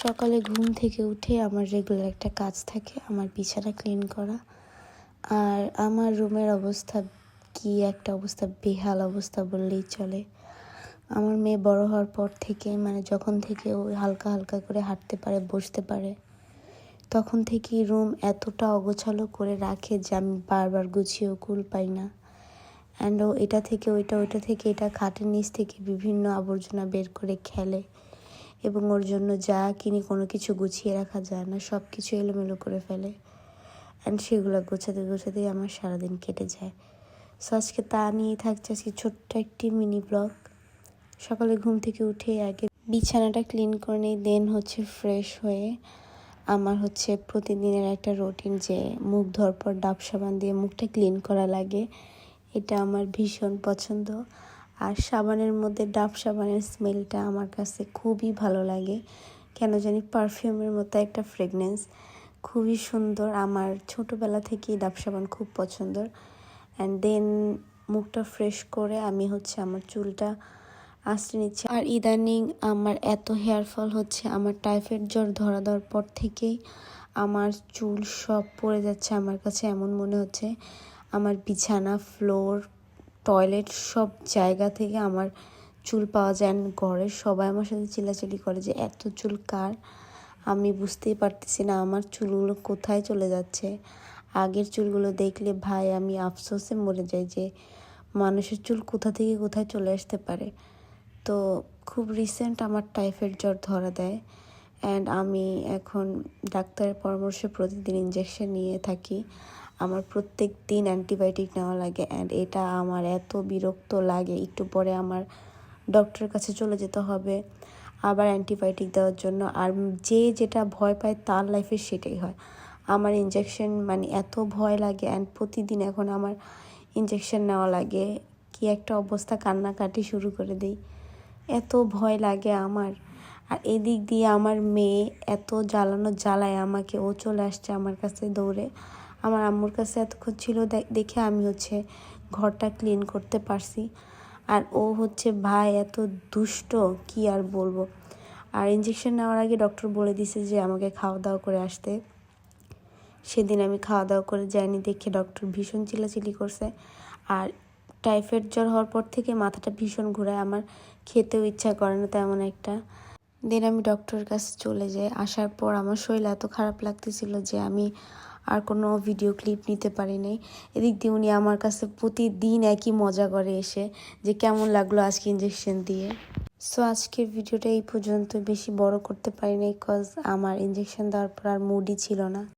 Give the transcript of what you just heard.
সকালে ঘুম থেকে উঠে আমার রেগুলার একটা কাজ থাকে, আমার বিছানা ক্লিন করা। আর আমার রুমের অবস্থা একটা অবস্থা, বেহাল অবস্থা বললেই চলে। আমার মেয়ে বড় হওয়ার পর থেকে, যখন থেকে ও হালকা হালকা করে হাঁটতে পারে, বসতে পারে, তখন থেকেই রুম এতটা অগোছালো করে রাখে যে আমি বারবার গুছিয়েও কুল পাই না। অ্যান্ড ও এটা থেকে ওইটা, ওইটা থেকে এটা, খাটের নিচ থেকে বিভিন্ন আবর্জনা বের করে খেলে। এবং ওর জন্য যা কিনি কোনো কিছু গুছিয়ে রাখা যায় না, সব কিছু এলোমেলো করে ফেলে। অ্যান্ড সেগুলো গোছাতে গোছাতেই আমার সারাদিন কেটে যায়। সো আজকে তা নিয়েই থাকছে আজকে ছোট্ট একটি মিনি ব্লগ। সকালে ঘুম থেকে উঠে আগে বিছানাটা ক্লিন করে নিই, দেন ফ্রেশ হয়ে আমার প্রতিদিনের একটা রুটিন যে মুখ ধোয়ার পর ডাব সাবান দিয়ে মুখটা ক্লিন করা লাগে। এটা আমার ভীষণ পছন্দ। আর সাবানের মধ্যে ডাব সাবানের স্মেলটা আমার কাছে খুবই ভালো লাগে, কেন জানি পারফিউমের মতো একটা ফ্রেগনেন্স, খুবই সুন্দর। আমার ছোটোবেলা থেকেই ডাব সাবান খুব পছন্দের। অ্যান্ড দেন মুখটা ফ্রেশ করে আমি আমার চুলটা আঁচড়ে নিচ্ছি। আর ইদানিং আমার এত হেয়ার ফল হচ্ছে, আমার টাইফয়েড জ্বর ধরা দেওয়ার পর থেকেই আমার চুল সব পড়ে যাচ্ছে। আমার কাছে এমন মনে হচ্ছে আমার বিছানা, ফ্লোর, টয়লেট সব জায়গা থেকে আমার চুল পাওয়া যায়। ঘরের সবাই আমার সাথে চিল্লাচিল্লি করে যে এত চুল কার। আমি বুঝতেই পারতেছি না আমার চুলগুলো কোথায় চলে যাচ্ছে। আগের চুলগুলো দেখলে ভাই আমি আফসোসে মরে যাই যে মানুষের চুল কোথা থেকে কোথায় চলে আসতে পারে। তো খুব রিসেন্ট আমার টাইফয়েড জ্বর ধরা দেয়। অ্যান্ড আমি এখন ডাক্তারের পরামর্শে প্রতিদিন ইঞ্জেকশন নিয়ে থাকি। আমার প্রত্যেক দিন অ্যান্টিবায়োটিক নেওয়া লাগে। অ্যান্ড এটা আমার এত বিরক্ত লাগে, একটু পরে আমার ডক্টরের কাছে চলে যেতে হবে আবার অ্যান্টিবায়োটিক দেওয়ার জন্য। আর যেটা ভয় পায় তার লাইফে সেটাই হয়। আমার ইঞ্জেকশন এত ভয় লাগে। অ্যান্ড প্রতিদিন এখন আমার ইঞ্জেকশন নেওয়া লাগে। কি একটা অবস্থা, কান্নাকাটি শুরু করে দিই, এত ভয় লাগে আমার। আর এদিক দিয়ে আমার মেয়ে এত জ্বালায় আমাকে, ও চলে আসছে আমার কাছে দৌড়ে। আমার আম্মুর কাছে এতক্ষণ ছিল দেখে আমি ঘরটা ক্লিন করতে পারছি। আর ও ভাই এত দুষ্ট, কি আর বলবো। আর ইঞ্জেকশন নেওয়ার আগে ডক্টর বলে দিছে যে আমাকে খাওয়া দাওয়া করে আসতে। সেদিন আমি খাওয়া দাওয়া করে যাইনি দেখে ডক্টর ভীষণ চিল্লাচিল্লি করছে। আর টাইফয়েড জ্বর হওয়ার পর থেকে মাথাটা ভীষণ ঘোরায়, আমার খেতেও ইচ্ছা করে না তেমন একটা। দেন আমি ডক্টরের কাছে চলে যাই। আসার পর আমার শরীর এত খারাপ লাগতেছিল যে আমি আর কোনো ভিডিও ক্লিপ নিতে পারি নাই। এদিক দিয়ে উনি আমার কাছে প্রতিদিন একই মজা করে এসে যে কেমন লাগলো আজকে ইঞ্জেকশন দিয়ে। সো আজকের ভিডিওটা এই পর্যন্ত, বেশি বড় করতে পারি নাই, বিকজ আমার ইঞ্জেকশন দেওয়ার পর আর মুডই ছিল না।